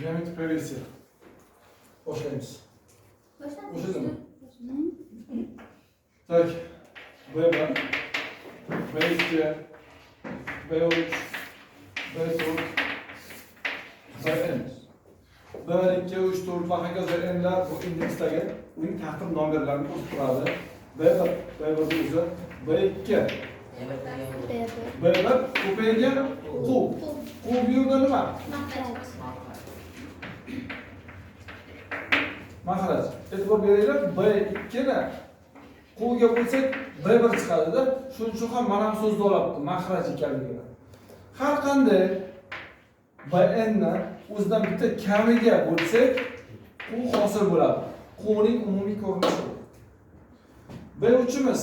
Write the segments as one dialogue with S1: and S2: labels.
S1: Geometrik progressiya. Boshlaymiz. Boshladimi? Tak. B1, B2, B3, B4, Bn. B1, 2, 3, 4 va hokazo n'lar bu indeksdagi uning tartib nomerlarini ko'rsatib turadi. B1, B1 o'zi, B2, B1 ko'paygan qu. Qu bu yerda nima? Mahraj. E'tibor beringlar, B2 ni quvga bo'lsak B1 chiqadi-da. Shuning uchun ham mana bu so'zni olibdi, mahraj ekanligini. Har qanday Bn ni o'zidan bitta kamiga bo'lsak, qu hosil bo'ladi. Qning umumiy ko'rinishi. B3imiz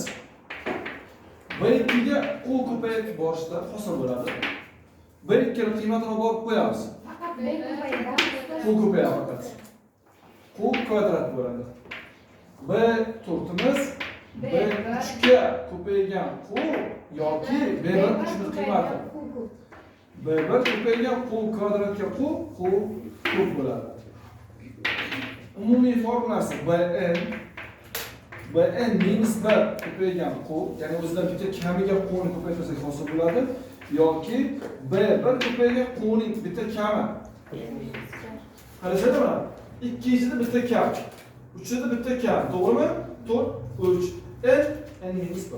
S1: B2 ga qu ko'payib borishda hosil bo'ladi. B2 ni qiymatini borib qo'yamiz. Qu ko'payadi faqat. Qu kvadrat bo'ladi. B4imiz B3 ga ko'paygan qu yoki B1 uchun qiymati. B1 ko'paygan qu kvadratga qu kub bo'ladi. Umumiy formulasi Bn minus 1 ko'paygan qu, ya'ni o'zidan bitta kamiga quni ko'paytirsak hosil bo'ladi yoki B1 ko'paygan quning bitta kami. Qarashadimi? Ikkinchida bitta kam, uchida bitta kam, to'g'rimi? 4, 3, n minus 1.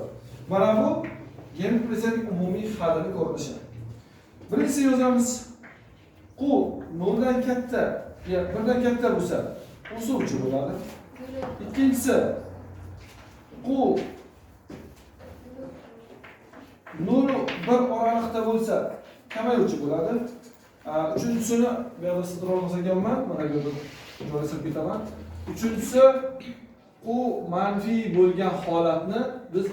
S1: Mana bu geometrik progressiyaning umumiy halining ko'rinishi. Birinchisi yozamiz. Qu 0 dan katta, 1 dan katta bo'lsa, o'suvchi bo'ladi. Ikkinchisi qu 0 1 oraliqda bo'lsa, kamayuvchi bo'ladi. Uchinchisini bu yerda sizdira olmaganman, mana bu yerda joylashtirib ketaman. Uchinchisi qu manfiy bo'lgan holatni biz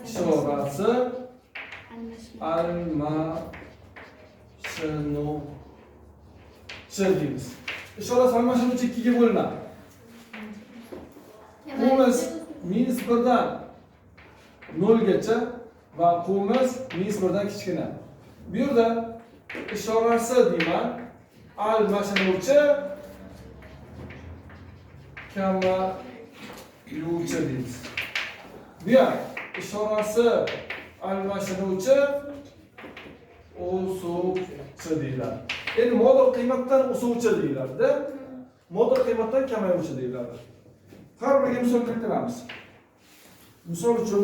S1: ishorasi almashinuvchi deymiz. Ishorasi almashinuvchi ikkiga bo'linadi. Quvimiz minus 1 dan 0 gacha va quvimiz minus 1 dan kichkina. Bu yerda ishorasi deyman, almashinuvchi kamayuvchi deymiz. Bu yer ishorasi almashinuvchi o'suvchi deyiladi. Endi modul qiymatdan o'suvchi deyiladi. Modul qiymatdan kamayuvchi deyiladi. Har biriga misol keltiramiz. Misol uchun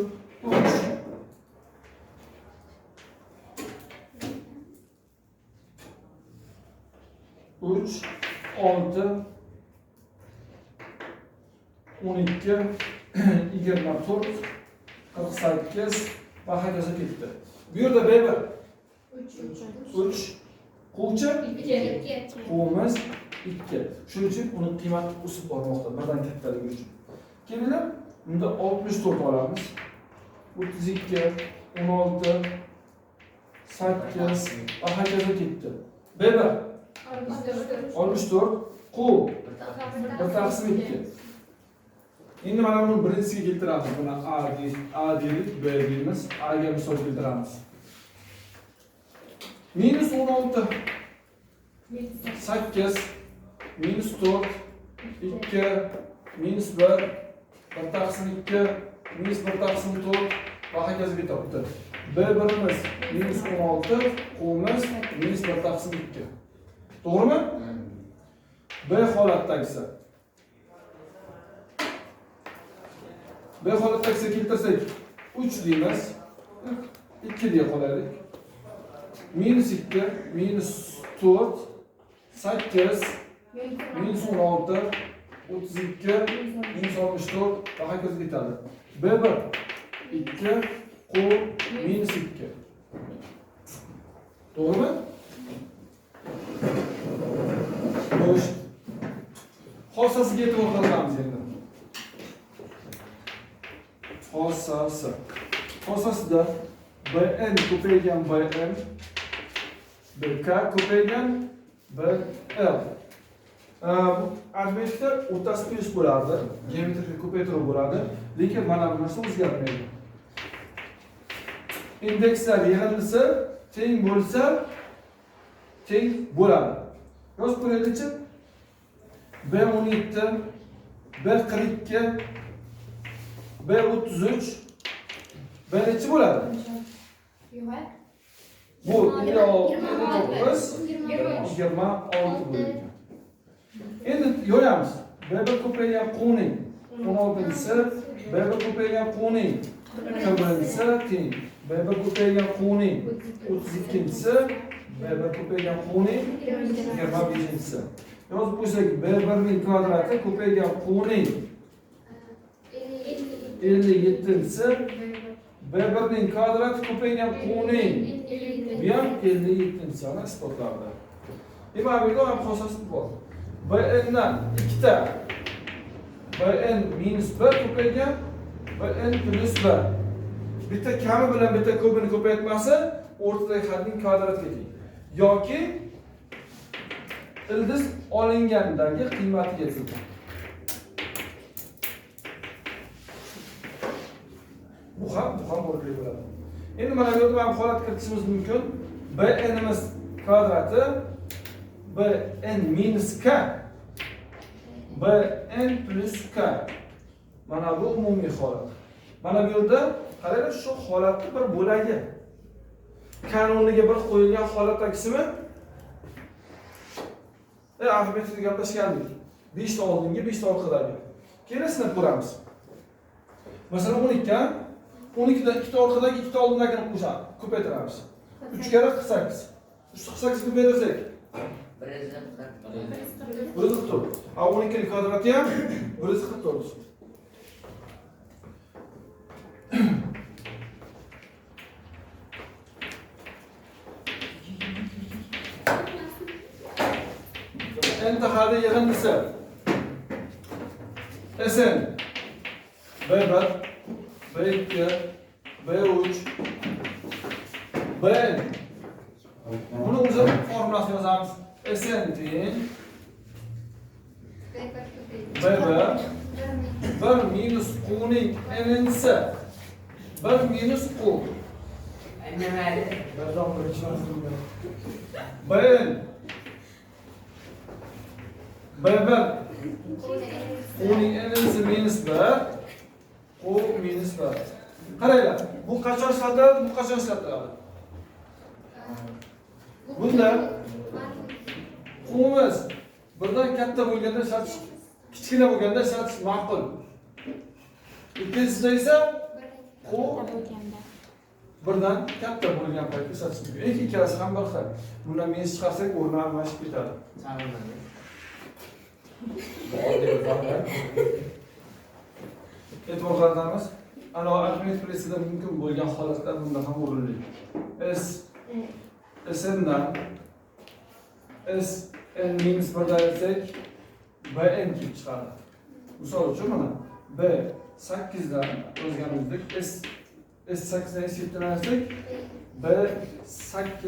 S1: 3, 6, 12, 24, 48 va hokazo ketdi. Bu yerda B1 3 quvchi 2 quvimiz 2. Shuning uchun uni qiymati o'sib bormoqda, birdan kattaligi uchun. Kelinglar, bunda 64 olamiz. 32, 16, 8 va hokazo ketdi. B1 64 qu 1/2. Endi mana buni birinchisiga keltiramiz. Buni A deylik, B deymiz. A ga misol keltiramiz. Minus 16, 8, minus 4, 2, minus 1, 1/2, minus 1/4 va hokazo ketdi. B1imiz minus 16, quvimiz minus 1/2. To'g'rimi? B holatdagisi. B holatdagisi keltirsak 3 deymiz. 2 deya qolaylik. Minus 2, minus 4, 8, minus 16, 32, minus 64 va hokazo ketadi. B1 2, qu minus 2. To'g'rimi? Xo'sh. Xossasiga e'tibor qilamiz endi. Xossasida Bn ko'paygan Bn, Bk ko'paygan Bl. Arifmetikda o'rtasi plyus bo'lardi, geometrika ko'paytiruv bo'ladi, lekin mana bu narsa o'zgarmaydi. Indekslar yig'indisi teng bo'lsa teng bo'ladi. Yozib ko'raylikchi. B17, B42, B33, B nechi bo'ladi? Bu 29, 26 bo'ladi. Endi yo'yamiz. B1 ko'paygan Q'ning 16-si, B1 ko'paygan Q'ning 40-si teng. B1 ko'paygan Q'ning 32-si, B1 ko'paygan Q'ning 25-si. Yozib qo'ysak, B1 ning kvadrati ko'paygan Q'ning 57-si, B1 ning kvadrati ko'paygan Q'ning bu ham 57-sini isbotlardi. Demak, bu yerda ham xosasi bor. Bn dan ikkita Bn minus 1 ko'paygan Bn plus 1. Bitta kami bilan bitta ko'pini ko'paytmasa, o'rtadagi hadning kvadratiga teng. Yoki ildiz olingandagi qiymatiga yetsin. Bu ham o'rtali bo'ladi. Endi mana bu yerda ham holat kiritishimiz mumkin. Bnimiz kvadrati Bn minus k Bn plus k. Mana bu umumiy holat. Mana bu yerda qaranglar, shu holatning bir bo'lagi. Kanuniga bir qo'yilgan holatdagisi-mi? Arifmetikda gaplashgandik. 5 ta oldingi, 5 ta orqadagi. Kelasini ko'ramiz. Masalan, 12 dan 2 ta orqadagi, 2 ta oldindagini qo'shamiz, ko'paytiramiz. 3 kere 48. 3 48 ko'paytirsak 144. 12 ning kvadrati ham 144. Entahada yig'indisi Sn B1, B2, B3, Bn. Buni o'zi formulasini yozamiz. Sn teng B1 1 minus Q'ning n'si 1 minus Q. Bn B1 Q'ning n'si minus 1, Q minus 1. Qaranglar, bu qachon ishlatiladi, bu qachon ishlatiladi? Bunda Q'miz birdan katta bo'lganda ishlatish, kichkina bo'lganda ishlatish ma'qul. Ikkinchisida esa Q birdan katta bo'lgan paytda ishlatish mumkin. Ikkalasi ham bir xil. Bundan minus chiqarsak, o'rni almashib ketadi. E'tibor qaratamiz. Ana arifmetik pressida mumkin bo'lgan holatlar bunda ham o'rinli. Sndan Sn minus 1 dan aytsak Bn kelib chiqadi. Misol uchun mana B8 dan yozganimizdek S8 dan S7 dan aytsak B8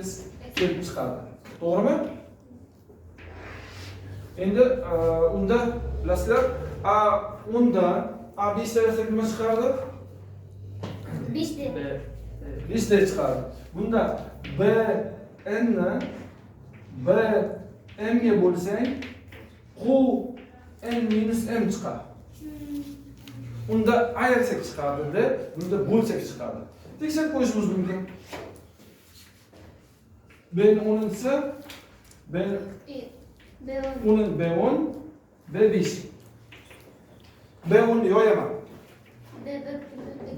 S1: kelib chiqadi. To'g'rimi? Endi unda bilasizlar, A10 dan A5 dan aytsak nima chiqardi?
S2: 5
S1: da chiqardi. Bunda Bn ni Bm ga bo'lsang, Q n minus m chiqadi. Unda ayirsak chiqadi, bunda bo'lsak chiqadi. Tekshirib qo'yishimiz mumkin. B10-si B10, B5. B10 ni yo'yaman.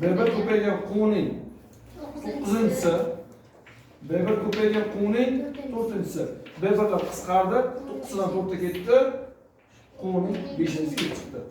S1: B1 ko'paygan Q'ning 9-si, B1 ko'paygan Q'ning 4-si. B1 qisqardi, 9 dan 4 ga ketdi, Q'ning 5-si kelib chiqdi.